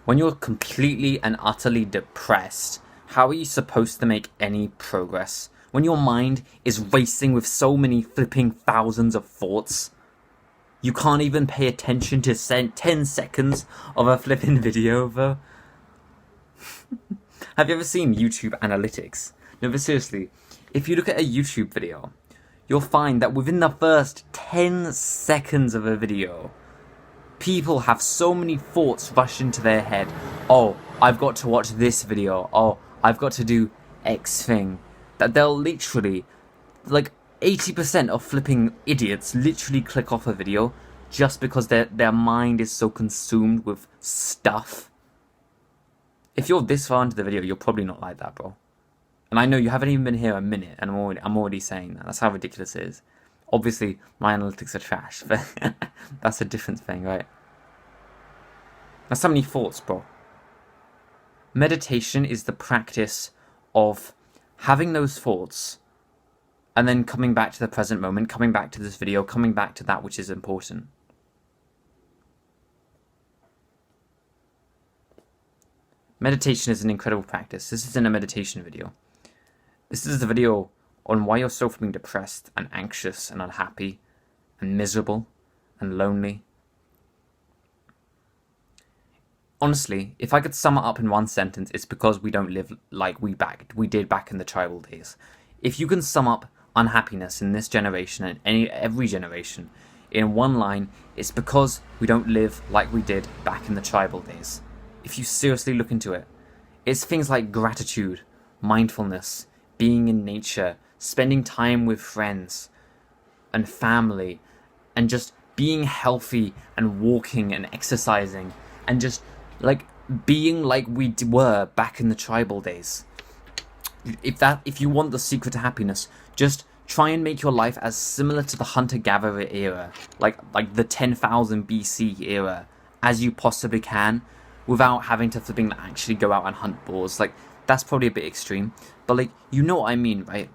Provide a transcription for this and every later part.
When you're completely and utterly depressed, how are you supposed to make any progress? When your mind is racing with so many flipping thousands of thoughts, you can't even pay attention to 10 seconds of a flipping video, bro. Have you ever seen YouTube analytics? No, but seriously, if you look at a YouTube video, you'll find that within the first 10 seconds of a video, people have so many thoughts rush into their head. Oh, I've got to watch this video. Oh, I've got to do X thing. That they'll literally, like 80% of flipping idiots literally click off a video just because their mind is so consumed with stuff. If you're this far into the video, you're probably not like that, bro. And I know you haven't even been here a minute, and I'm already saying that. That's how ridiculous it is. Obviously, my analytics are trash, but that's a different thing, right? That's so many thoughts, bro. Meditation is the practice of having those thoughts and then coming back to the present moment, coming back to this video, coming back to that which is important. Meditation is an incredible practice. This isn't a meditation video. This is a video on why you're so flipping depressed and anxious and unhappy and miserable and lonely. Honestly, if I could sum it up in one sentence, it's because we don't live like we did back in the tribal days. If you can sum up unhappiness in this generation and every generation in one line, it's because we don't live like we did back in the tribal days. If you seriously look into it, it's things like gratitude, mindfulness, being in nature, spending time with friends and family, and just being healthy and walking and exercising and just like being like we were back in the tribal days. If you want the secret to happiness, just try and make your life as similar to the hunter-gatherer era, like the 10,000 BC era, as you possibly can, without having to flipping actually go out and hunt boars. Like, that's probably a bit extreme, but like, you know what I mean, right?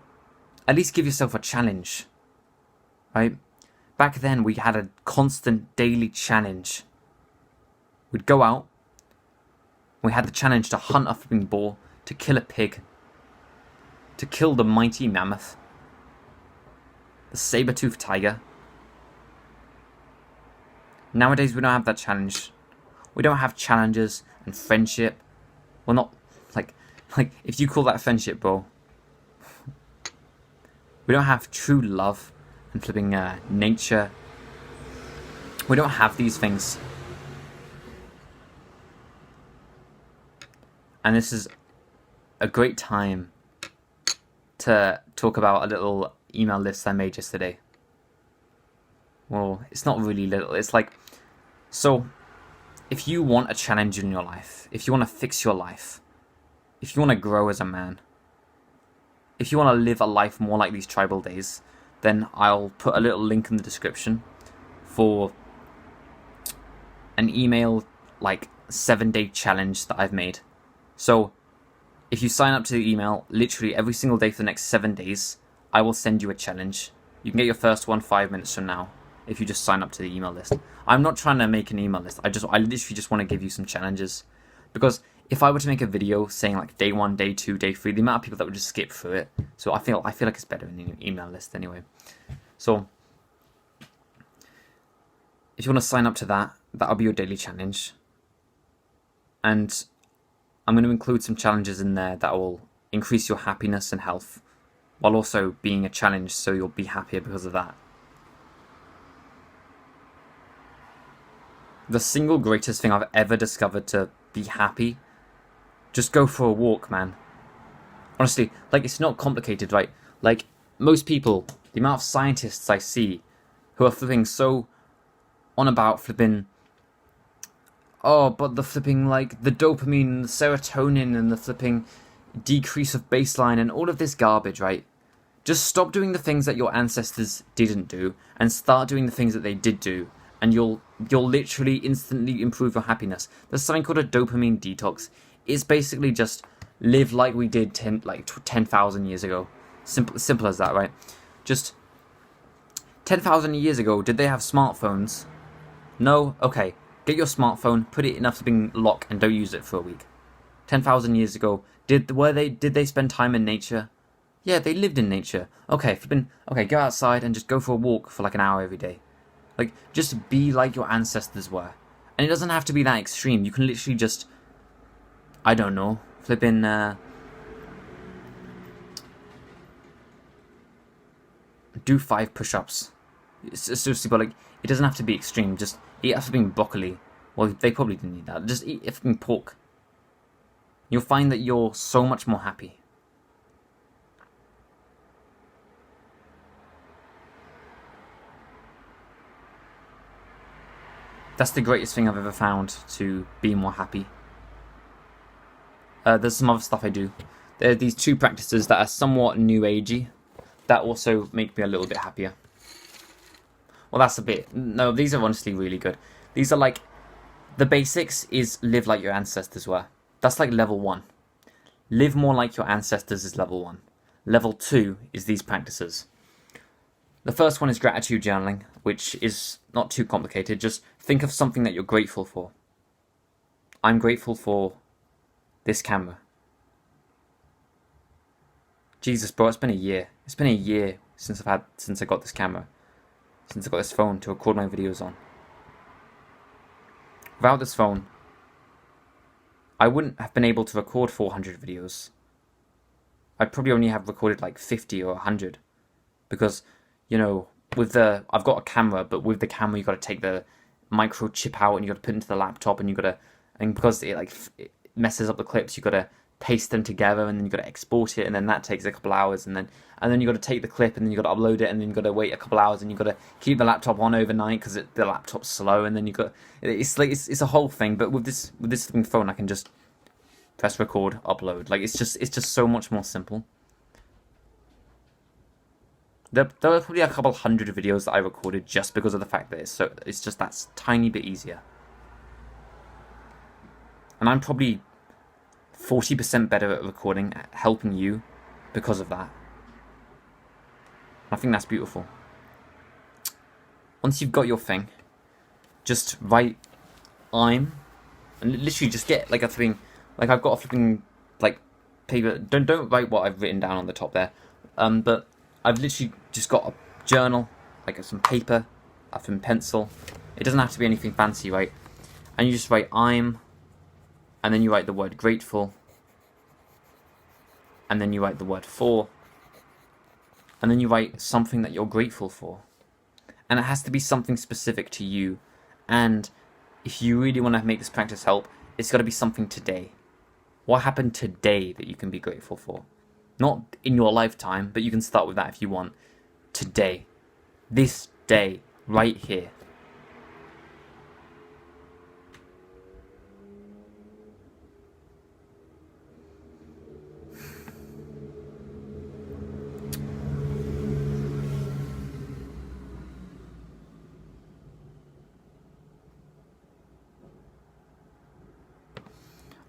At least give yourself a challenge, right? Back then, we had a constant daily challenge. We'd go out, we had the challenge to hunt a flipping boar, to kill a pig, to kill the mighty mammoth, the saber-toothed tiger. Nowadays, we don't have that challenge. We don't have challenges and friendship. Well, not like if you call that friendship, bro. We don't have true love and flipping nature. We don't have these things. And this is a great time to talk about a little email list I made yesterday. Well, it's not really little. It's like, so if you want a challenge in your life, if you want to fix your life, if you want to grow as a man, if you want to live a life more like these tribal days, then I'll put a little link in the description for an email, like 7-day challenge that I've made. So if you sign up to the email, literally every single day for the next 7 days, I will send you a challenge. You can get your first one 5 minutes from now if you just sign up to the email list. I'm not trying to make an email list. I literally just want to give you some challenges. Because if I were to make a video saying like day 1, day 2, day 3, the amount of people that would just skip through it. So I feel like it's better in an email list anyway. So if you want to sign up to that, that'll be your daily challenge. And I'm going to include some challenges in there that will increase your happiness and health, while also being a challenge so you'll be happier because of that. The single greatest thing I've ever discovered to be happy, just go for a walk, man. Honestly, like, it's not complicated, right? Like, most people, the amount of scientists I see who are flipping so on about flipping, oh, but the flipping, like, the dopamine, the serotonin, and the flipping decrease of baseline, and all of this garbage, right? Just stop doing the things that your ancestors didn't do, and start doing the things that they did do, and you'll literally instantly improve your happiness. There's something called a dopamine detox. It's basically just live like we did 10,000 years ago. Simple as that, right? Just 10,000 years ago, did they have smartphones? No? Okay. Get your smartphone, put it in a flipping lock, and don't use it for a week. 10,000 years ago, did they spend time in nature? Yeah, they lived in nature. Okay, go outside and just go for a walk for like an hour every day. Like, just be like your ancestors were. And it doesn't have to be that extreme. You can literally just, I don't know, do 5 push-ups. It's so simple. Like, it doesn't have to be extreme. Just eat a flipping broccoli. Well, they probably didn't eat that. Just eat a flipping pork. You'll find that you're so much more happy. That's the greatest thing I've ever found to be more happy. There's some other stuff I do. There are these 2 practices that are somewhat new agey that also make me a little bit happier. Well, that's a bit... No, these are honestly really good. These are like... The basics is live like your ancestors were. That's like level 1. Live more like your ancestors is level 1. Level 2 is these practices. The first one is gratitude journaling, which is not too complicated. Just think of something that you're grateful for. I'm grateful for this camera. Jesus, bro, it's been a year. It's been a year since I got this camera. Since I got this phone to record my videos on. Without this phone, I wouldn't have been able to record 400 videos. I'd probably only have recorded like 50 or 100. Because, you know, I've got a camera, but with the camera you got to take the microchip out and you got to put it into the laptop, and because it messes up the clips, you got to paste them together, and then you got to export it, and then that takes a couple hours, and then you got to take the clip, and then you got to upload it, and then you got to wait a couple hours, and you got to keep the laptop on overnight because the laptop's slow, and then it's a whole thing. But with this phone, I can just press record, upload. Like, it's just so much more simple. There are probably a couple hundred videos that I recorded just because of the fact that it's just that tiny bit easier. And I'm probably 40% better at recording, at helping you because of that. I think that's beautiful. Once you've got your thing, just write and literally just get like a thing. Like, I've got a flipping like paper. Don't write what I've written down on the top there. But I've literally just got a journal, like some paper, a thin pencil. It doesn't have to be anything fancy, right? And you just write and then you write the word grateful, and then you write the word for, and then you write something that you're grateful for. And it has to be something specific to you. And if you really want to make this practice help, it's got to be something today. What happened today that you can be grateful for? Not in your lifetime, but you can start with that if you want. Today. This day. Right here.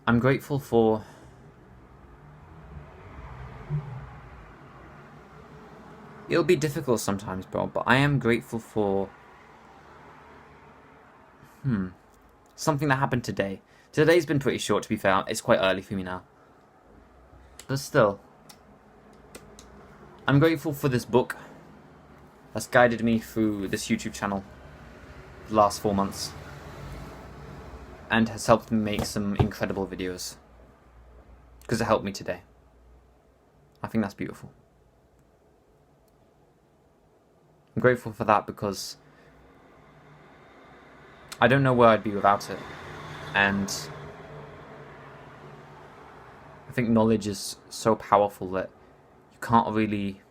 I'm grateful for... It'll be difficult sometimes, bro, but I am grateful for... something that happened today. Today's been pretty short, to be fair. It's quite early for me now. But still. I'm grateful for this book that's guided me through this YouTube channel the last 4 months. And has helped me make some incredible videos. Because it helped me today. I think that's beautiful. I'm grateful for that because I don't know where I'd be without it. And I think knowledge is so powerful that you can't really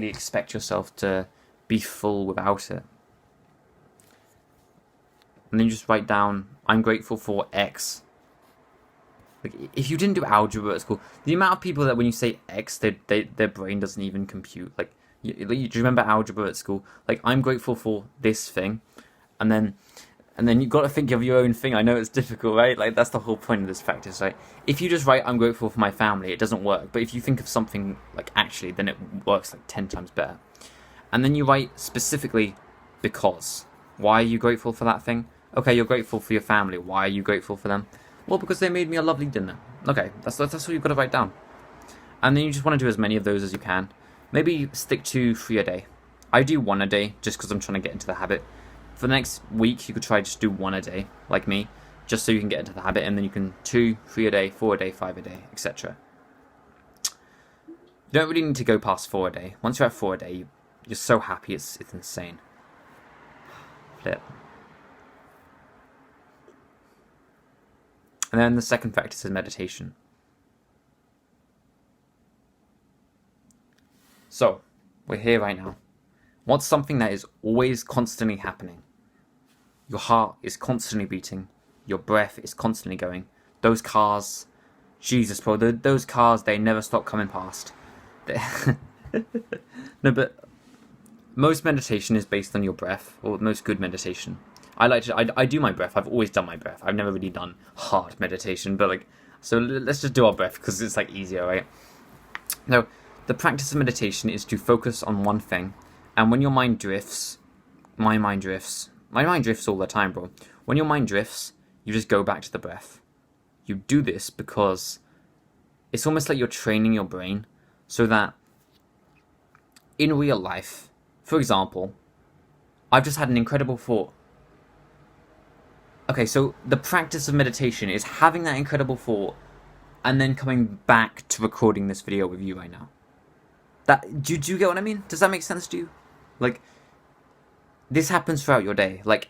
expect yourself to be full without it. And then you just write down, I'm grateful for X. Like, if you didn't do algebra at school, the amount of people that when you say X, their brain doesn't even compute. Like, do you remember algebra at school? Like, I'm grateful for this thing. And then you've got to think of your own thing. I know it's difficult, right? Like, that's the whole point of this practice, right? If you just write, I'm grateful for my family, it doesn't work. But if you think of something, like, actually, then it works, like, 10 times better. And then you write specifically because. Why are you grateful for that thing? Okay, you're grateful for your family. Why are you grateful for them? Well, because they made me a lovely dinner. Okay, that's what you've got to write down. And then you just want to do as many of those as you can. Maybe stick to 3 a day. I do 1 a day just because I'm trying to get into the habit. For the next week, you could try just do 1 a day, like me, just so you can get into the habit, and then you can 2, 3 a day, 4 a day, 5 a day, etc. You don't really need to go past 4 a day. Once you're at 4 a day, you're so happy, it's insane. Flip. And then the second practice is meditation. So, we're here right now. What's something that is always constantly happening? Your heart is constantly beating. Your breath is constantly going. Those cars, Jesus, bro, those cars, they never stop coming past. No, but most meditation is based on your breath, or most good meditation. I do my breath. I've always done my breath. I've never really done hard meditation, but like, so let's just do our breath because it's like easier, right? No, the practice of meditation is to focus on one thing, and when your mind drifts, my mind drifts all the time, bro. When your mind drifts, you just go back to the breath. You do this because it's almost like you're training your brain so that in real life, for example, I've just had an incredible thought. Okay, so the practice of meditation is having that incredible thought and then coming back to recording this video with you right now. Do you get what I mean? Does that make sense to you? Like, this happens throughout your day. Like,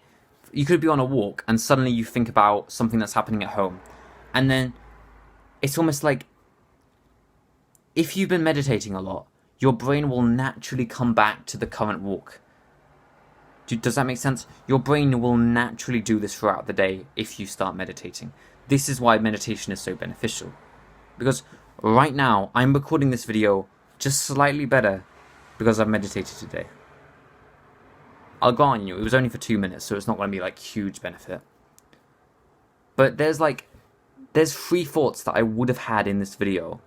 you could be on a walk and suddenly you think about something that's happening at home. And then it's almost like if you've been meditating a lot, your brain will naturally come back to the current walk. Does that make sense? Your brain will naturally do this throughout the day if you start meditating. This is why meditation is so beneficial. Because right now, I'm recording this video just slightly better because I've meditated today. I'll go on you, it was only for 2 minutes, so it's not going to be like huge benefit. But there's 3 thoughts that I would have had in this video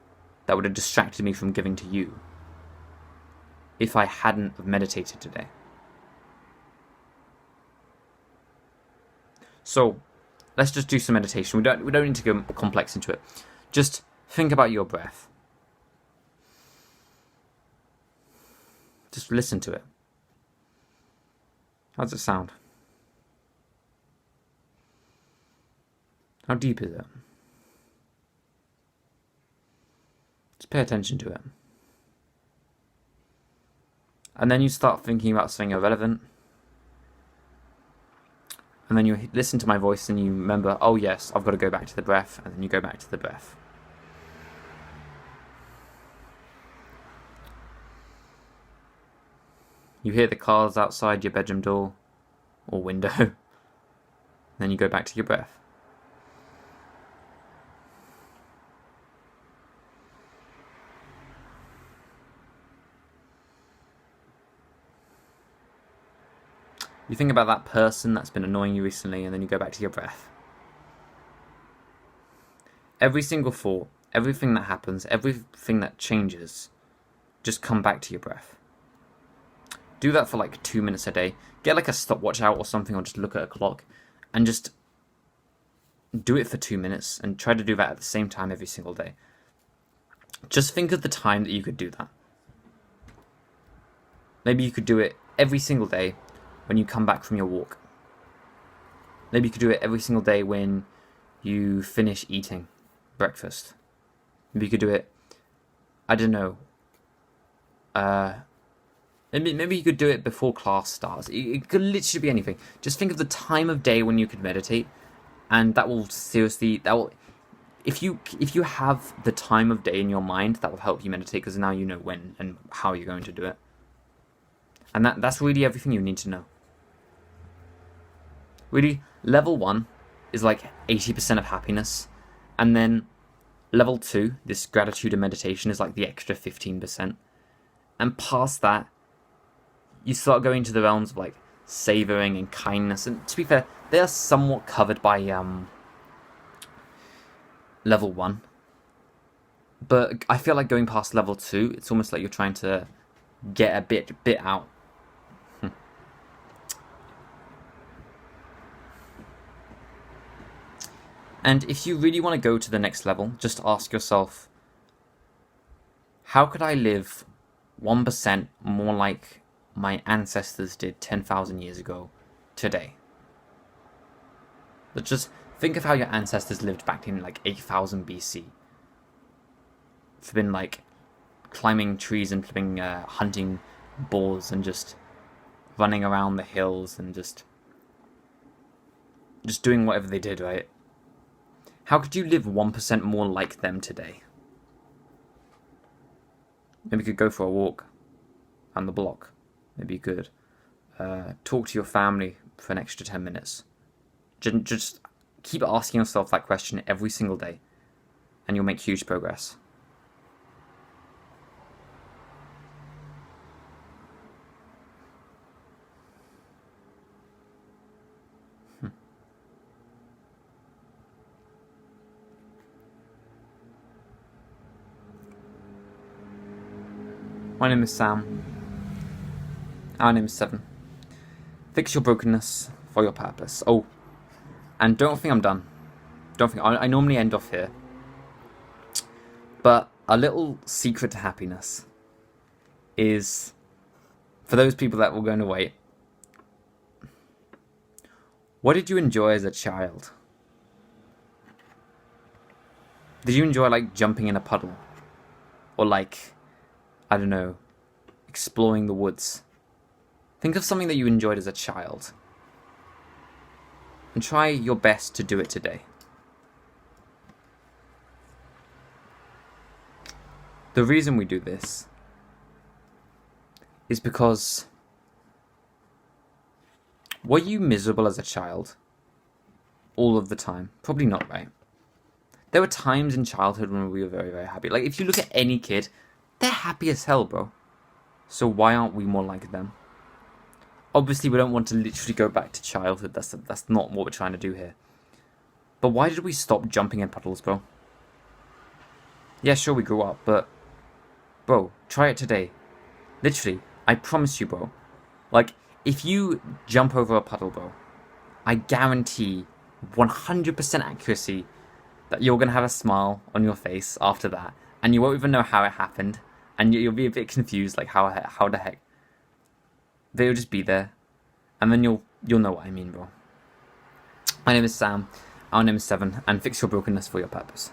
that would have distracted me from giving to you if I hadn't have meditated today. So, let's just do some meditation. We don't need to go complex into it. Just think about your breath. Just listen to it. How does it sound? How deep is it? Just pay attention to it. And then you start thinking about something irrelevant. And then you listen to my voice and you remember, oh yes, I've got to go back to the breath. And then you go back to the breath. You hear the cars outside your bedroom door or window. Then you go back to your breath. You think about that person that's been annoying you recently, and then you go back to your breath. Every single thought, everything that happens, everything that changes, just come back to your breath. Do that for like 2 minutes a day. Get like a stopwatch out or something, or just look at a clock, and just do it for 2 minutes, and try to do that at the same time every single day. Just think of the time that you could do that. Maybe you could do it every single day when you come back from your walk. Maybe you could do it every single day when you finish eating breakfast. Maybe you could do it, I don't know, maybe you could do it before class starts. It could literally be anything. Just think of the time of day when you could meditate, and if you have the time of day in your mind, that will help you meditate, because now you know when and how you're going to do it. And that's really everything you need to know. Really, level 1 is like 80% of happiness. And then level 2, this gratitude and meditation, is like the extra 15%. And past that, you start going to the realms of like savoring and kindness. And to be fair, they are somewhat covered by level 1. But I feel like going past level 2, it's almost like you're trying to get a bit out. And if you really want to go to the next level, just ask yourself, how could I live 1% more like my ancestors did 10,000 years ago today? Let's just think of how your ancestors lived back in like 8,000 BC. They've been like climbing trees and flipping, hunting boars and just running around the hills and just doing whatever they did, right? How could you live 1% more like them today? Maybe you could go for a walk around the block. Maybe you could talk to your family for an extra 10 minutes. Just keep asking yourself that question every single day, and you'll make huge progress. My name is Sam. Our name is 7. Fix your brokenness for your purpose. Oh, and don't think I'm done. Don't think I normally end off here. But a little secret to happiness is, for those people that were going to wait, what did you enjoy as a child? Did you enjoy like jumping in a puddle? Or like, I don't know, exploring the woods? Think of something that you enjoyed as a child. And try your best to do it today. The reason we do this is because, were you miserable as a child? All of the time? Probably not, right? There were times in childhood when we were very, very happy. Like, if you look at any kid, they're happy as hell, bro. So why aren't we more like them? Obviously, we don't want to literally go back to childhood. That's not what we're trying to do here. But why did we stop jumping in puddles, bro? Yeah, sure, we grew up, but bro, try it today. Literally, I promise you, bro. Like, if you jump over a puddle, bro, I guarantee 100% accuracy that you're going to have a smile on your face after that. And you won't even know how it happened. And you'll be a bit confused, like, how the heck. They'll just be there. And then you'll know what I mean, bro. My name is Sam. Our name is 7. And fix your brokenness for your purpose.